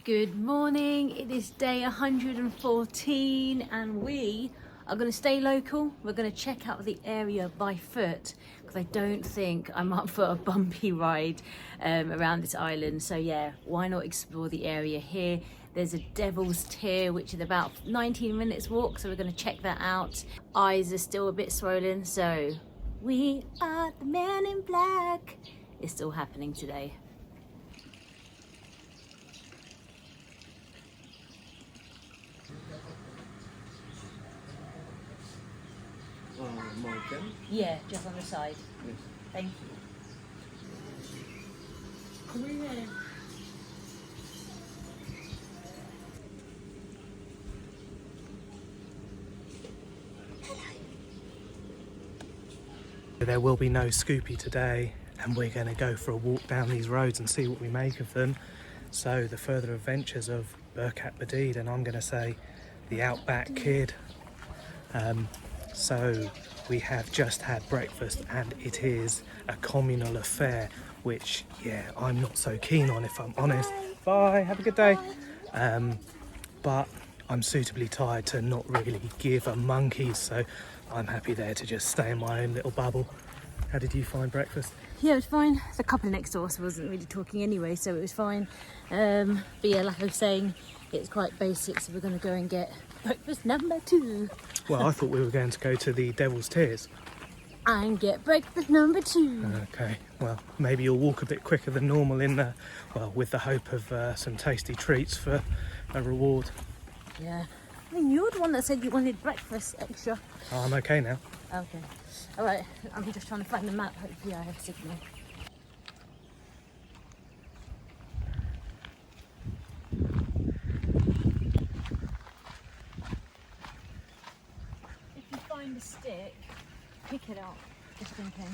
Good morning, it is day 114 and we are going to stay local. We're going to check out the area by foot because I don't think I'm up for a bumpy ride around this island. So yeah, why not explore the area here? There's a Devil's Tier which is about 19 minutes walk, so we're going to check that out. Eyes are still a bit swollen, so we are the men in black. It's still happening today. Yeah, just on the side. Yes. Thank you. Come in. There will be no Scoopy today, and we're going to go for a walk down these roads and see what we make of them. So the further adventures of Burkat Badid, and I'm going to say the Outback Kid. So we have just had breakfast and it is a communal affair, which yeah, I'm not so keen on, if I'm honest. Bye, have a good day. But I'm suitably tired to not really give a monkey's, so I'm happy there to just stay in my own little bubble. How did you find breakfast? Yeah, it was fine. The couple next to us wasn't really talking anyway, so it was fine. But yeah, like I was saying, it's quite basic, so we're going to go and get breakfast number 2. Well, I thought we were going to go to the Devil's Tiers. And get breakfast number 2. Okay, well, maybe you'll walk a bit quicker than normal in the, well, with the hope of some tasty treats for a reward. Yeah. I mean, you're the one that said you wanted breakfast extra. Oh, I'm okay now. Okay. All right, I'm just trying to find the map. Hopefully I have signal. If you find a stick, pick it up, just in case.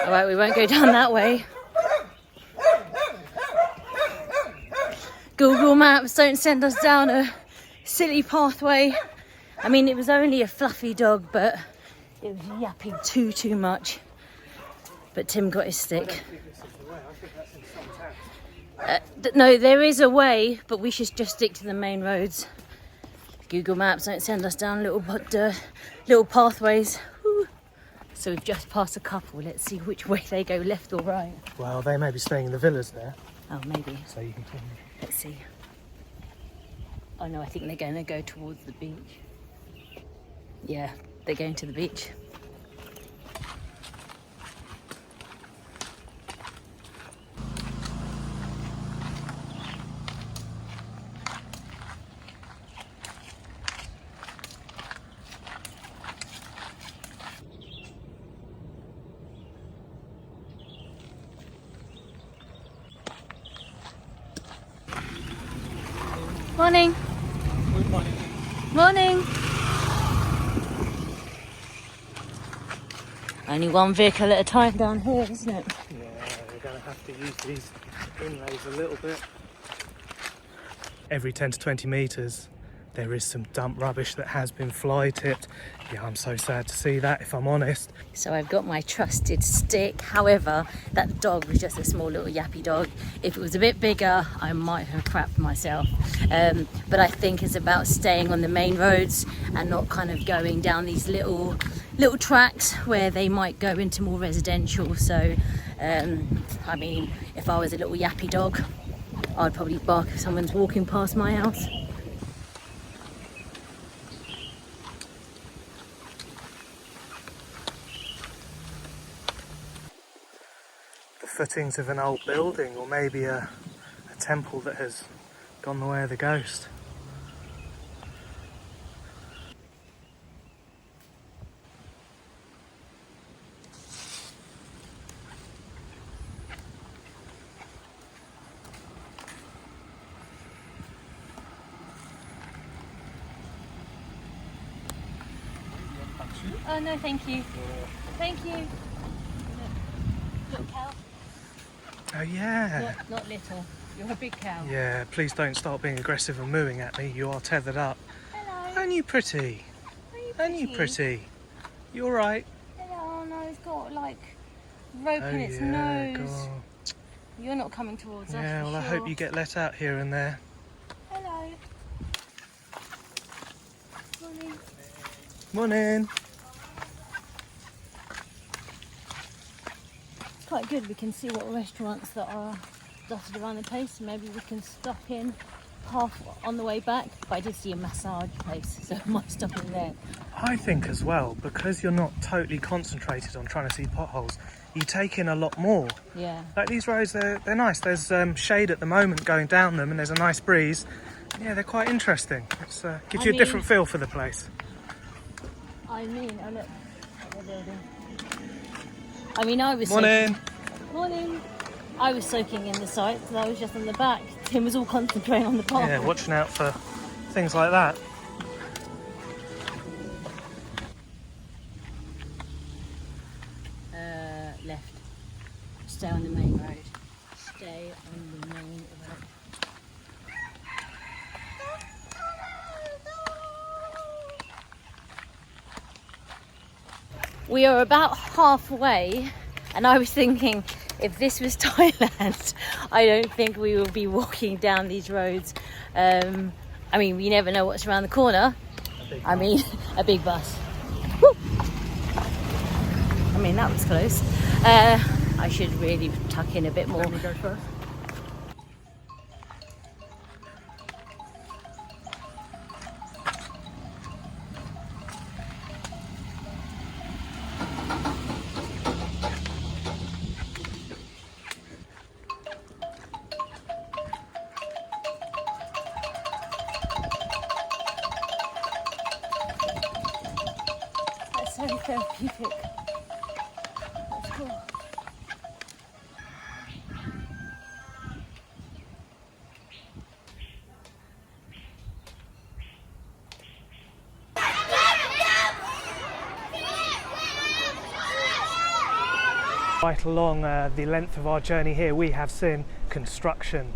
All right, we won't go down that way. Google Maps, don't send us down a silly pathway. I mean, it was only a fluffy dog, but it was yapping too much. But Tim got his stick. No, there is a way, but we should just stick to the main roads. Google Maps, don't send us down little pathways. Woo. So we've just passed a couple. Let's see which way they go, left or right. Well, they may be staying in the villas there. Oh, maybe. So you can tell me. Let's see. Oh no, I think they're going to go towards the beach. Yeah, they're going to the beach. Morning. Good morning. Morning. Only one vehicle at a time down here, isn't it? Yeah, we're going to have to use these inlays a little bit. Every 10 to 20 metres there is some dump rubbish that has been fly tipped. Yeah, I'm so sad to see that, if I'm honest. So I've got my trusted stick. However, that dog was just a small little yappy dog. If it was a bit bigger, I might have crapped myself. But I think it's about staying on the main roads and not kind of going down these little tracks where they might go into more residential. So, I mean, if I was a little yappy dog, I'd probably bark if someone's walking past my house. Footings of an old building, or maybe a temple that has gone the way of the ghost. Oh no, thank you. Thank you. Little cow. Oh yeah. Not little. You're a big cow. Yeah, please don't start being aggressive and mooing at me. You are tethered up. Hello. Aren't you pretty? Are you Aren't you pretty? You alright? Hello. No, it's got like roping its yeah, nose. God. You're not coming towards us. Yeah, for well, I sure. hope you get let out here and there. Hello. Morning. Morning. It's quite good. We can see what restaurants that are dotted around the place. Maybe we can stop in half on the way back. But I did see a massage place, so I might stop in there. I think as well, because you're not totally concentrated on trying to see potholes, you take in a lot more. Yeah. Like these roads, they're nice. There's shade at the moment going down them, and there's a nice breeze. Yeah, they're quite interesting. It gives you a different feel for the place. I mean, oh look, at the building. I mean, I was Morning. Morning. I was soaking in the sight because I was just on the back. Tim was all concentrating on the path. Yeah, watching out for things like that. Left. Stay on the main road. Stay on the main road. We are about halfway, and I was thinking, if this was Thailand, I don't think we would be walking down these roads. I mean, you never know what's around the corner. I mean, a big bus. Woo! I mean, that was close. I should really tuck in a bit more. Let me go first. That's so therapeutic. That's cool. Right along the length of our journey here, we have seen construction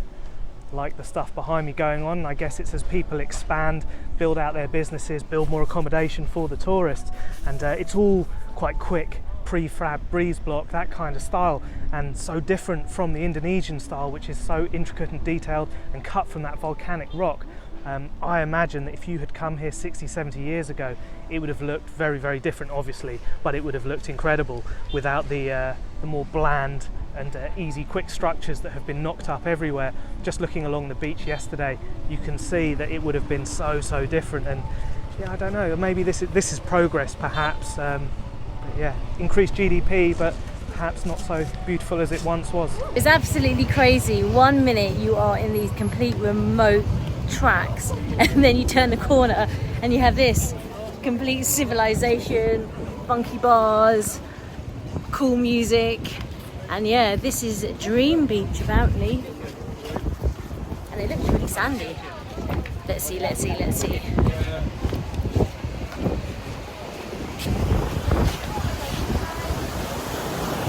like the stuff behind me going on. I guess it's as people expand, build out their businesses, build more accommodation for the tourists, and it's all quite quick, prefab, breeze block, that kind of style, and so different from the Indonesian style, which is so intricate and detailed and cut from that volcanic rock. I imagine that if you had come here 60, 70 years ago, it would have looked very, very different, obviously, but it would have looked incredible without the more bland and easy, quick structures that have been knocked up everywhere. Just looking along the beach yesterday, you can see that it would have been so, so different. And yeah, I don't know, maybe this is progress, perhaps. But yeah, increased GDP, but perhaps not so beautiful as it once was. It's absolutely crazy. 1 minute you are in these complete remote tracks, and then you turn the corner and you have this complete civilization, funky bars, cool music, and yeah, this is Dream Beach apparently, and it looks really sandy. Let's see.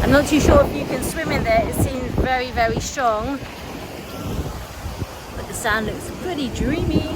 I'm not too sure if you can swim in there. It seems very, very strong, but the sand looks pretty dreamy.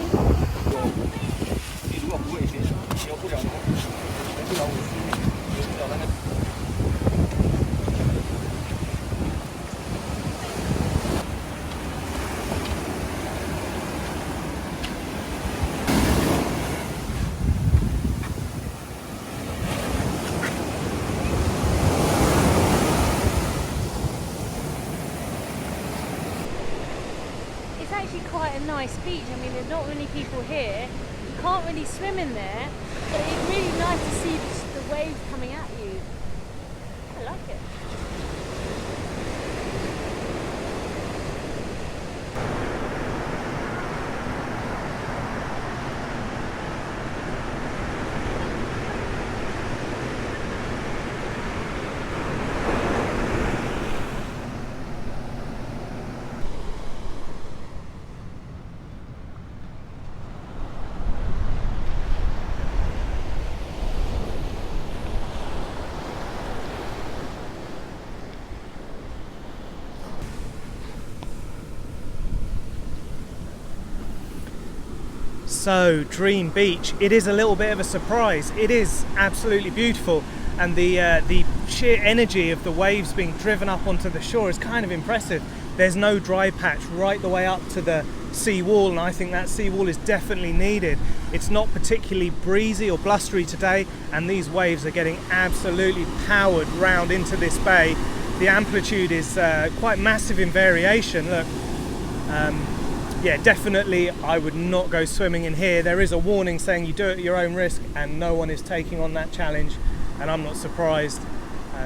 It's actually quite a nice beach. I mean, there's not many people here. You can't really swim in there, but it's really nice to see the waves coming at you. I like it. So, Dream Beach, it is a little bit of a surprise. It is absolutely beautiful, and the sheer energy of the waves being driven up onto the shore is kind of impressive. There's no dry patch right the way up to the sea wall, and I think that sea wall is definitely needed. It's not particularly breezy or blustery today, and these waves are getting absolutely powered round into this bay. The amplitude is quite massive in variation. Look, yeah, definitely I would not go swimming in here. There is a warning saying you do it at your own risk, and no one is taking on that challenge, and I'm not surprised.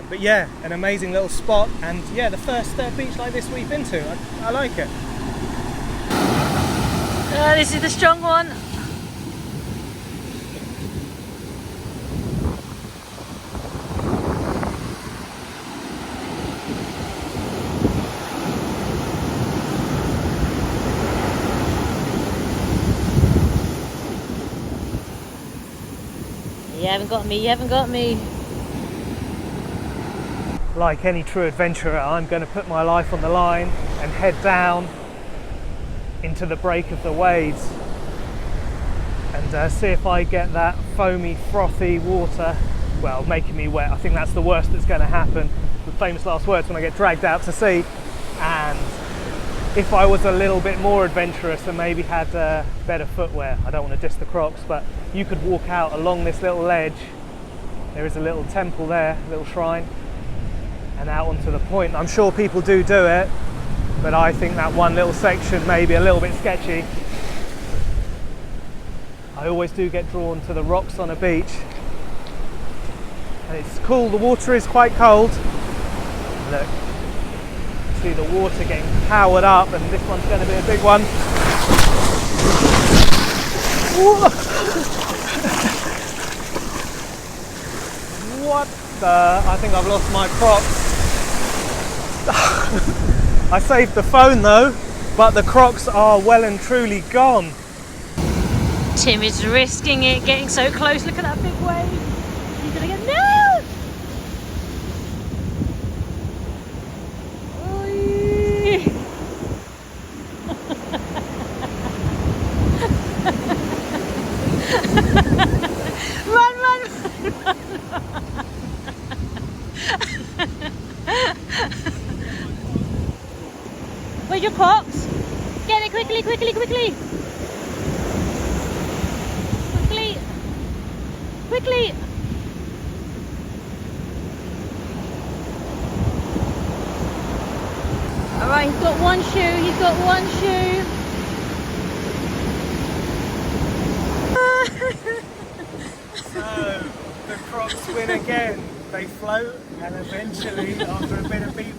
But yeah, an amazing little spot, and yeah, the first beach like this we've been to. I like it. This is the strong one. You haven't got me, you haven't got me. Like any true adventurer, I'm going to put my life on the line and head down into the break of the waves and see if I get that foamy, frothy water, well, making me wet. I think that's the worst that's going to happen. The famous last words when I get dragged out to sea. And if I was a little bit more adventurous and maybe had better footwear, I don't want to diss the Crocs, but you could walk out along this little ledge. There is a little temple there, a little shrine, and out onto the point. I'm sure people do it, but I think that one little section may be a little bit sketchy. I always do get drawn to the rocks on a beach, and it's cool. The water is quite cold. Look, see the water getting powered up, and this one's going to be a big one. What the? I think I've lost my Crocs. I saved the phone though, but the Crocs are well and truly gone. Tim is risking it, getting so close. Look at that big wave. He's gonna get no! Oy. Run, run, run, run. Where's your Crocs? Get it quickly, quickly, quickly! Quickly! Quickly! Alright, he's got one shoe, he's got one shoe. So, the Crocs win again. They float, and eventually, after a bit of beach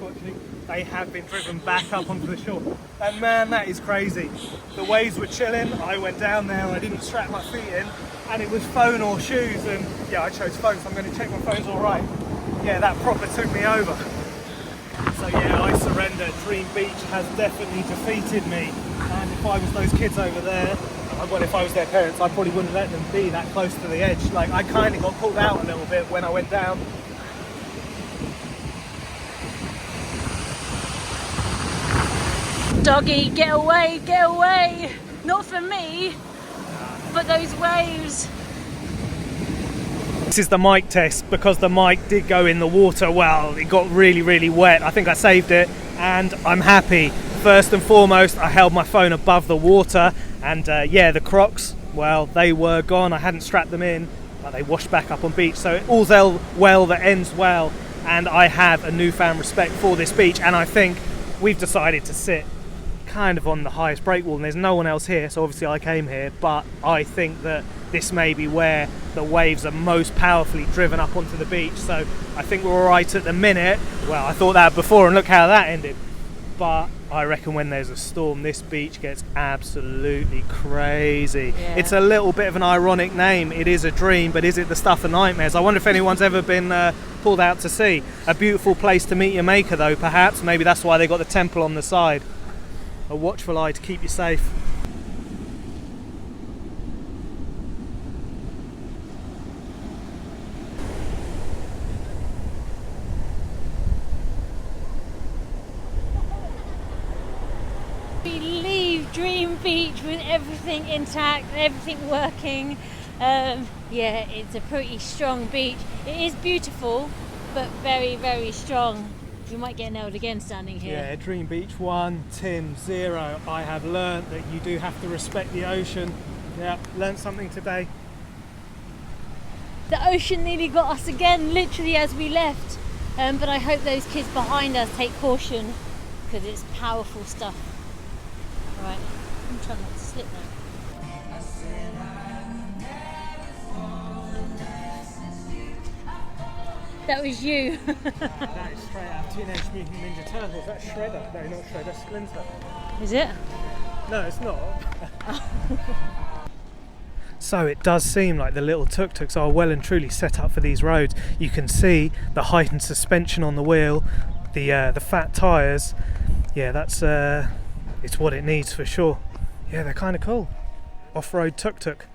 watching, they have been driven back up onto the shore. And man, that is crazy. The waves were chilling, I went down there, I didn't strap my feet in, and it was phone or shoes, and yeah, I chose phone, so I'm going to check my phone's alright. Yeah, that proper took me over. So yeah, I surrender. Dream Beach has definitely defeated me. And if I was those kids over there, well, if I was their parents, I probably wouldn't let them be that close to the edge. Like, I kind of got pulled out a little bit when I went down. Doggy, get away, get away! Not for me, but those waves. This is the mic test, because the mic did go in the water. Well, it got really, really wet. I think I saved it, and I'm happy. First and foremost, I held my phone above the water, and yeah, the Crocs, well, they were gone. I hadn't strapped them in, but they washed back up on beach. So all's well that ends well, and I have a newfound respect for this beach, and I think we've decided to sit kind of on the highest break wall, and there's no one else here, so obviously I came here, but I think that this may be where the waves are most powerfully driven up onto the beach. So I think we're all right at the minute. Well, I thought that before, and look how that ended. But I reckon when there's a storm, this beach gets absolutely crazy. Yeah. It's a little bit of an ironic name. It is a dream, but is it the stuff of nightmares? I wonder if anyone's ever been pulled out to sea. A beautiful place to meet your maker though, perhaps. Maybe that's why they got the temple on the side. A watchful eye to keep you safe. We leave Dream Beach with everything intact, everything working. Yeah, it's a pretty strong beach. It is beautiful, but but very, very strong. You might get nailed again standing here. Yeah, Dream Beach 1, Tim 0. I have learnt that you do have to respect the ocean. Yeah, learnt something today. The ocean nearly got us again, literally as we left. But I hope those kids behind us take caution, because it's powerful stuff. Right, I'm trying not to slip now. That was you. That is straight out of Teenage Mutant Ninja Turtles. That's Shredder. No, not Shredder, Splinter. Is it? No, it's not. So it does seem like the little tuk-tuks are well and truly set up for these roads. You can see the heightened suspension on the wheel, the fat tyres. Yeah, that's it's what it needs for sure. Yeah, they're kind of cool. Off-road tuk-tuk.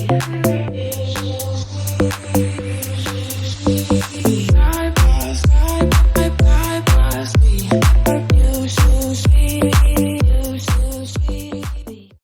Yeah.